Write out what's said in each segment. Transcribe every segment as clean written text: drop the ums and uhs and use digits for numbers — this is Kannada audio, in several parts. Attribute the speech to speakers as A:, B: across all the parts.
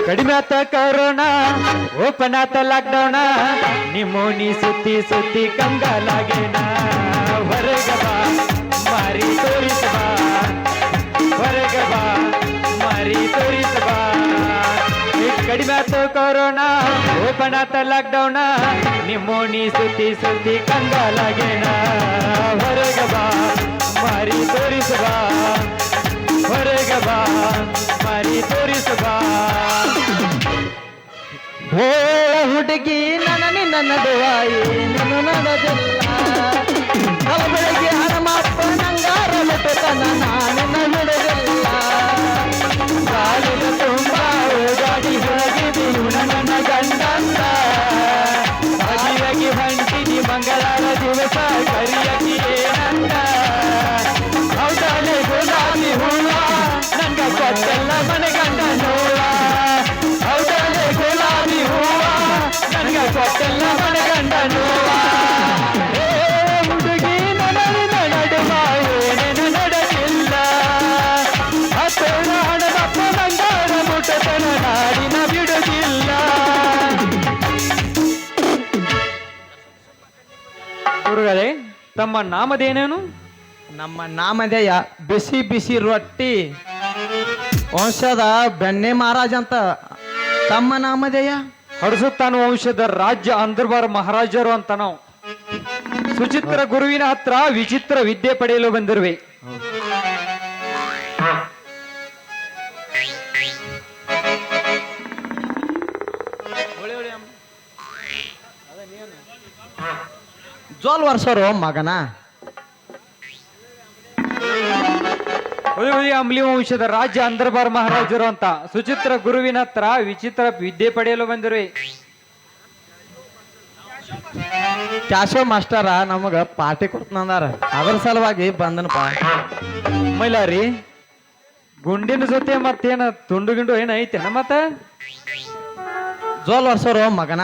A: ಕಡಿಮೆ ಆತ ಕರೋನಾ, ಓಪನ್ ಆತ ಲಾಕ್ಡೌನ, ನಿಮೋನಿ ಸುತ್ತಿ ಸುತ್ತಿ ಕಂಗಾಲಾಗೇನ. ಹೊರಗ ಬಾ ಮಾರಿ ತೋರಿಸ ಬಾ, ಹೊರಗ ಬಾ ಮಾರಿ ತೋರಿಸ ಬಾ. ಕಡಿಮೆ ಆತ ಕರೋನಾ, ಓಪನ್ ಆತ ಲಾಕ್ಡೌನ, ನಿಮೋನಿ ಸುತ್ತಿ ಸುತ್ತಿ ಕಂಗಾಲಾಗೇನ. ಹೊರಗ ಬಾ ಮಾರಿ ತೋರಿಸ ಬಾ, ಹೊರಗ ಬಾ ಮಾರಿ ತೋರಿಸ ಬಾ.
B: ಓ ಹುಡುಗಿ ನನ್ನ ನಿನ್ನ ನಡುವಾಯಿ ನಾನು ನಡದಿಲ್ಲ. ಬೆಳಗ್ಗೆ ಹಣಮಪ್ಪ ನಂಗಾರ ಮುಟ್ಟತನ ನಾನಿನ್ನ ಹಿಡಿದಿಲ್ಲ.
A: ಕಾಲಿನ ತುಂಬ ಓಡಾಡಿ ಹೋಗಿದೀವು ನನ್ನ ಗಂಡಂದ. ಅಗಿಯಾಗಿ ಹೊಂಟಿದಿ ಮಂಗಳವಾರ ದಿವಸ ಕರಿಯಕಿ ಏನಂದ. ಹೌದಾಲೆ ಗುಲಾಬಿ ಹೂವ ನಂಗ ಕೊಟ್ಟೆಲ್ಲ ಮನೆಗಂಡ ನೋವ. ಹೌದಾಲೆ ಗುಲಾಬಿ ಹೂವ ನಂಗ ಕೊಟ್ಟೆಲ್ಲ ಮನೆಗಂಡ ನೋವ. ಹುಡುಗಿ ನನಗಿನ ನಡುವ ಏನೇನು ನಡೆದಿಲ್ಲ. ಹತ್ತೋಣ ಹಣದಪ್ಪ ನಂಗಾರ ಮುಟ್ಟತನ ನಾಡಿನ ಬಿಡುದಿಲ್ಲ. ಗುರುಗಳೇ, ತಮ್ಮ ನಾಮದೇನೇನು?
B: ನಮ್ಮ ನಾಮಧೇಯ ಬಿಸಿ ಬಿಸಿ ರೊಟ್ಟಿ ವಂಶದ ಬೆಣ್ಣೆ ಮಹಾರಾಜ್ ಅಂತ. ತಮ್ಮ ನಾಮಧೇಯ
A: ಹರಸುತ್ತಾನ ವಂಶದ ರಾಜ್ಯ ಅಂದರ್ಬಾರ್ ಮಹಾರಾಜರು ಅಂತ ನಾವು. ಸುಚಿತ್ರ ಗುರುವಿನ ಹತ್ರ ವಿಚಿತ್ರ ವಿದ್ಯೆ ಪಡೆಯಲು ಬಂದಿರುವೆ.
B: ಜೋಲ್ ವರ್ಷರು ಮಗನ.
A: ಅಂಬ್ಲಿ ವಂಶದ ರಾಜ್ಯ ಅಂದರ್ಬಾರ್ ಮಹಾರಾಜರು ಅಂತ ಸುಚಿತ್ರ ಗುರುವಿನ ಹತ್ರ ವಿಚಿತ್ರ ವಿದ್ಯೆ ಪಡೆಯಲು ಬಂದಿರುವೆ.
B: ಕ್ಯಾಶೋ ಮಾಸ್ಟರ ನಮಗ ಪಾರ್ಟಿ ಕೊಡ್ತಂದಾರ, ಅದ್ರ ಸಲುವಾಗಿ ಬಂದನಪ್ಪ.
A: ಮೈಲಾರಿ, ಗುಂಡಿನ ಜೊತೆ ಮತ್ತೇನ ತುಂಡು ಗಿಂಡು ಏನ ಐತೆನ ಮತ್ತ?
B: ಜೋಲ್ ವರ್ಷರು ಮಗನ.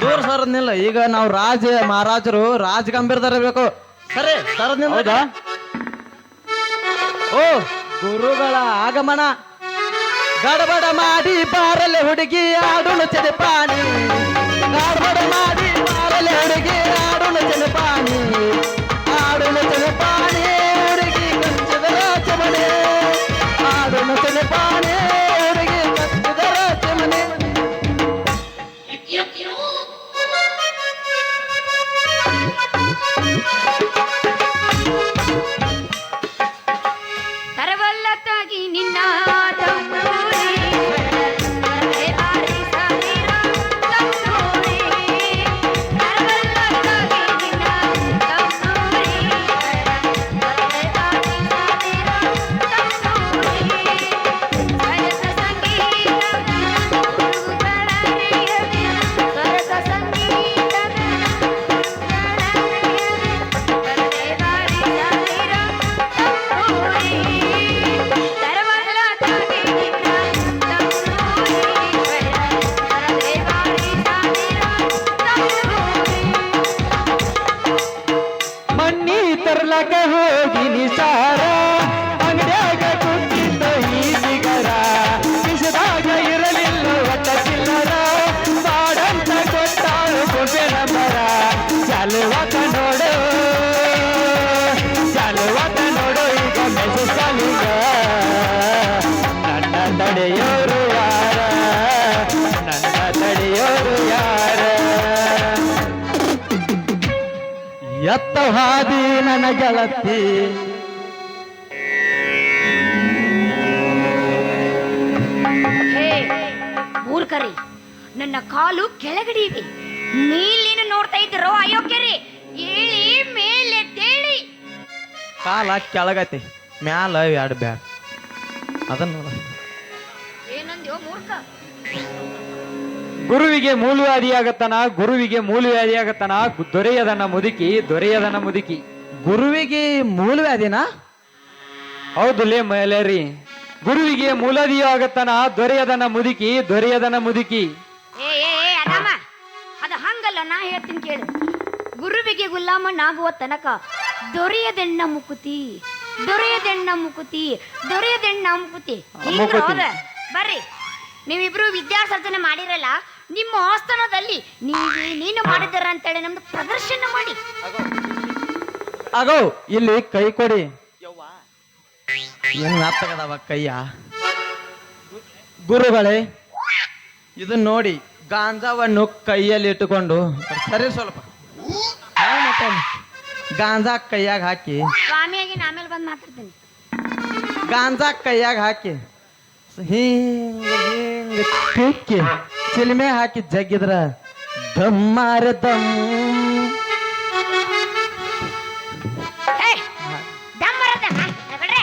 B: ದೂರ ಸರದ್ನಿಲ್ಲ. ಈಗ ನಾವು ರಾಜ ಮಹಾರಾಜರು ರಾಜ ಗಂಭೀರದಿರಬೇಕು. ಸರಿ ಸರದ್ನಿಲ್ಲ.
A: ಹೌದಾ?
B: ಓ ಗುರುಗಳ ಆಗಮನ. ಗಡಬಡ ಮಾಡಿ ಬಾರಲೆ ಹುಡುಗಿ ಆಡುನು ಚೆದಪಾನಿ. ಗಡಬಡ ಮಾಡಿ ಬಾರಲೆ ಹುಡುಗಿ ಆಡುನು ಚೆದಪಾನಿ. ಆಡುನು ಚೆದಪಾನಿ ಹುಡುಗಿ ಕಚ್ಚಿದರ ಚಮನೆ. ಆಡುನು ಚೆದಪಾನಿ ಹುಡುಗಿ ಕಚ್ಚಿದರ ಚಮನೆ.
C: ತರವಲ್ಲತ್ತಾಗಿ ನಿನ್ನ ತಮ್ಮೂರಿ
A: ತರ್ಲಕ ಹೋಗಿ ನಿಸಾರ ಅಂಗಡ್ಯಾಗ ಕುಂತಿದ್ದ ಈ ಸಿಗರ. ಕಿಸದಾಗ ಇರಲಿಲ್ಲ ಒಟ್ಟ ಚಿಲ್ಲರ. ಬಾಡಂತ ಕೊಟ್ಟಾಳು ಕೊಬ್ಬೆ ನಂಬರ. ಚಾಲುವಾತ ನೋಡು ಚಾಲುವಾತ ನೋಡು ಈಗ ಮೆಸೇಜ್ ಕಾಲಿಂಗ. ನನ್ನ ತಡೆಯೋರು ಯಾರ, ನನ್ನ ತಡೆಯೋರು ಯಾರ?
B: ಎತ್ತ ಹಾದಿ ನನ್ನ ಗೆಳತಿ.
C: ಹೇ ಮೂರ್ಖರಿ, ನನ್ನ ಕಾಲು ಕೆಳಗಡೆ ಇವೆ. ನೀಲೇನು ನೋಡ್ತಾ ಇದ್ರೋ ಅಯೋಗ್ಯರಿ? ಏಳಿ ಮೇಲೆ ತೇಳಿ.
B: ಕಾಲ ಕೆಳಗತಿ, ಮ್ಯಾಲ ಎರಡು ಬ್ಯಾಗ್. ಅದನ್ನ
C: ಏನಂದ್ಯೋ ಮೂರ್ಖ?
A: ಗುರುವಿಗೆ ಮೂಲವ್ಯಾಧಿಯಾಗತ್ತನ, ಗುರುವಿಗೆ ಮೂಲವ್ಯಾಧಿಯಾಗತ್ತನ. ದೊರೆಯದನ ಮುದುಕಿ, ದೊರೆಯದನ ಮುದುಕಿ.
B: ಗುರುವಿಗೆ ಮೂಲವ್ಯಾಧಿನಾ?
A: ಹೌದು ಲೇ ಮೈಲಾರಿ, ಗುರುವಿಗೆ ಮೂಲವ್ಯಾಧಿ ಆಗತ್ತನ. ದೊರೆಯದನ ಮುದುಕಿ, ದೊರೆಯದನ ಮುದುಕಿ.
C: ಏ ಅದಾಮ, ಅದು ಹಂಗಲ್ಲ. ನಾ ಹೇಳ್ತೀನಿ ಕೇಳು. ಗುರುವಿಗೆ ಗುಲಾಮನಾಗುವ ತನಕ ದೊರೆಯದೆಣ್ಣ ಮುಕುತಿ ದೊರೆಯದೆಣ್ಣ ಮುಕುತಿ ದೊರೆಯದೆಣ್ಣ ಮುಕುತಿ ಹಿಂಗ್
A: ಮುಕುತಿ.
C: ಹೌದ ಬರ್ರಿ ನೀವಿಬ್ರು ವಿದ್ಯಾಸರ್ಜನೆ ಮಾಡಿರಲ್ಲ ನಿಮ್ಮ ಆಸ್ಥಾನದಲ್ಲಿ ನೀನು ಮಾಡಿದಾರ ಅಂತೇಳಿ ನಮ್ದು ಪ್ರದರ್ಶನ ಮಾಡಿ
B: ಆಗೋ ಇಲ್ಲಿ ಕೈ ಕೊಡಿ ಏನ್ ಮೆತ್ತಗದವ ಕೈಯ ಗುರುಗಳೇ ಇದನ್ನ ನೋಡಿ ಗಾಂಜಾವನ್ನು ಕೈಯಲ್ಲಿ ಇಟ್ಟುಕೊಂಡು ಸರಿ ಸ್ವಲ್ಪ ಹಾ, ಮತ್ತೆ ಗಾಂಜಾ ಕೈಯಾಗ ಹಾಕಿ
C: ಸ್ವಾಮಿಯಾಗಿ ನಾ ಆಮೇಲೆ ಬಂದು ಮಾತಾಡ್ತೀನಿ
B: ಗಾಂಜಾ ಕೈಯಾಗ ಹಾಕಿ ಹಿಂಗ ಹಿಂಗ ತಿಕ್ಕಿ ಚಿಲ್ಮೆ ಹಾಕಿ ಜಗ್ಗಿದ್ರ ದಮ್ಮಾರ ದಮ್
C: ಏ ದಮ್ ಬರತ್ತೆ ಬಿಡ್ರೆ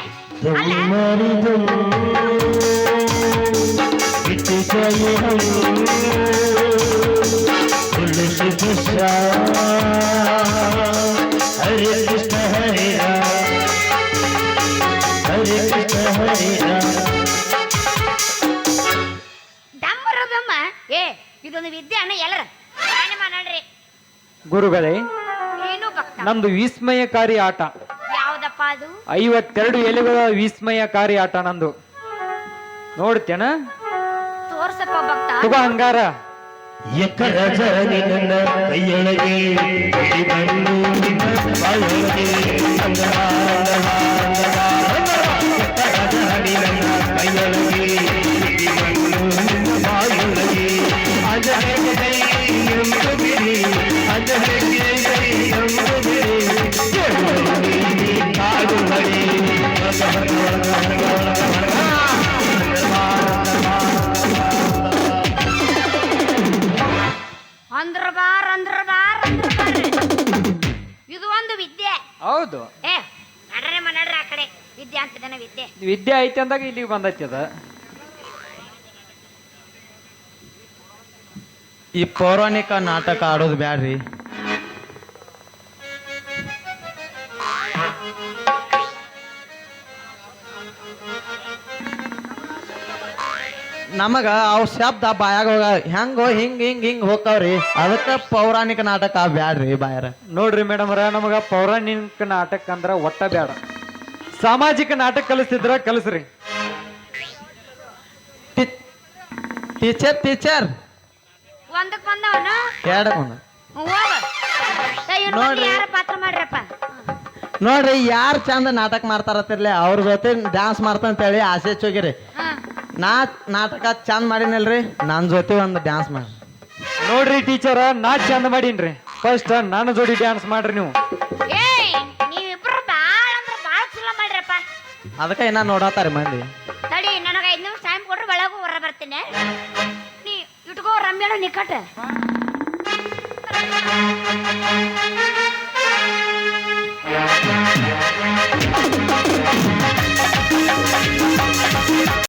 D: हरे कृष्ण हरे राम हरे कृष्ण हरे राम
C: ದಮ್ ಬರೋದಮ್ಮ ಏ ಇದೊಂದು ವಿದ್ಯೆ ಅಣ್ಣ ಎಲ್ಲರ ನೋಡ್ರಿ
A: ಗುರುಗಳೇ
C: ಏನು ಭಕ್ತ
A: ನಮ್ದು ವಿಸ್ಮಯಕಾರಿ ಆಟ
C: ಯಾವ್ದಪ್ಪ ಅದು
A: 52 ಎಲೆಗಳ ವಿಸ್ಮಯಕಾರಿ ಆಟ ನಂದು ನೋಡ್ತೇನ
C: ತೋರ್ಸಪ್ಪ ಭಕ್ತ
A: ತಗೋ ಹಂಗಾರ
D: ಎಕ್ಕರ ಜನಿ ನನ್ನ ಕೈಯೊಳಗೆ ಬಿಡಿ ಬಂದು ನಿನ್ನ ಬಾಯೊಳಗೆ ಎಕ್ಕರ ಜನಿ ನನ್ನ ಕೈಯೊಳಗೆ ಬಿಡಿ ಬಂದು ನಿನ್ನ ಬಾಯೊಳಗೆ ಅಜಹೆಗೆ ಜೈ ಎಂದು ಬಿಡಿ ಅಜಹೆಗೆ ಜೈ ಎಂದು ಬಿಡಿ ಕಾದು ಹರಿ
C: ಅಂದ್ರ ಬಾರ್ ಅಂದ್ರ ಬಾರ್ ಅಂದ್ರ ಬಾರ್ ಇದು ಒಂದು ವಿದ್ಯೆ
A: ಹೌದು
C: ಏ ನಡ್ರಿ ಆ ಕಡೆ ವಿದ್ಯೆ ಅಂತಿದ್ದಾನೆ ವಿದ್ಯೆ
A: ವಿದ್ಯೆ ಐತಿ ಅಂದಾಗ ಇಲ್ಲಿಗೆ ಬಂದೈತಿ ಅದ
B: ಈ ಪೌರಾಣಿಕ ನಾಟಕ ಆಡೋದು ಬ್ಯಾಡ್ರಿ ನಮಗ ಅವ್ ಶಬ್ದ ಬಾಯಾಗ ಹೋಗ ಹೆಂಗೋ ಹಿಂಗ್ ಹಿಂಗ್ ಹಿಂಗ್ ಹೋಗ್ತಾವ್ರಿ ಅದಕ್ಕ ಪೌರಾಣಿಕ ನಾಟಕ ಬ್ಯಾಡ್ರಿ ಬಾಯಾರ
A: ನೋಡ್ರಿ ಮೇಡಮ್ ನಮಗ ಪೌರಾಣಿಕ ನಾಟಕ ಅಂದ್ರ ಒಟ್ಟ ಬೇಡ ಸಾಮಾಜಿಕ ನಾಟಕ ಕಲಿಸ್ತಿದ್ರ ಕಲಿಸ್ರಿ
B: ಟೀಚರ್ ಟೀಚರ್
C: ಒಂದಕ್ಕೆ ಬಂದವನ
B: ಎರಡಕ್ಕೆ ಒಂದು ನೋಡ್ರಿ.
C: ಯಾರ ಪಾತ್ರ ಮಾಡ್ರಪ್ಪ
B: ನೋಡ್ರಿ ಯಾರು ಚಂದ ನಾಟಕ ಮಾಡ್ತಾರತ್ತಿರ್ಲಿ ಅವ್ರ ಜೊತೆ ಡ್ಯಾನ್ಸ್ ಮಾಡ್ತಂತೇಳಿ ಆಸೆ ಹೋಗಿರಿ
C: ಹಾ
B: ನಾಟಕ ಚಂದ ಮಾಡಿನಲ್ರಿ ನನ್ನ ಜೊತೆ ಒಂದು ಡ್ಯಾನ್ಸ್ ಮಾಡಿ
A: ನೋಡ್ರಿ ಟೀಚರ ನಾ ಚಂದ ಮಾಡೀನ್ರಿ ಫಸ್ಟ್ ನನ್ನ ಜೋಡಿ ಡ್ಯಾನ್ಸ್ ಮಾಡ್ರಿ ನೀವು
C: ಏಯ್ ನೀವಿಬ್ರು ಬಾಳ ಅಂದ್ರ ಬಾಳ ಚಲೋ ಮಾಡ್ರಪ್ಪ
B: ಅದಕ್ಕೆ ಇನ್ನ ನೋಡತ್ತಾರ ಮಂದಿ
C: ತಡಿ ನನಗೆ 5 ನಿಮಿಷ ಟೈಮ್ ಕೊಟ್ರೆ ಒಳಗೂ ಹೊರ ಬರ್ತೀನಿ ನೀ ಇಟ್ಕೋ ರಮ್ಯಾನ ನಿಕಟ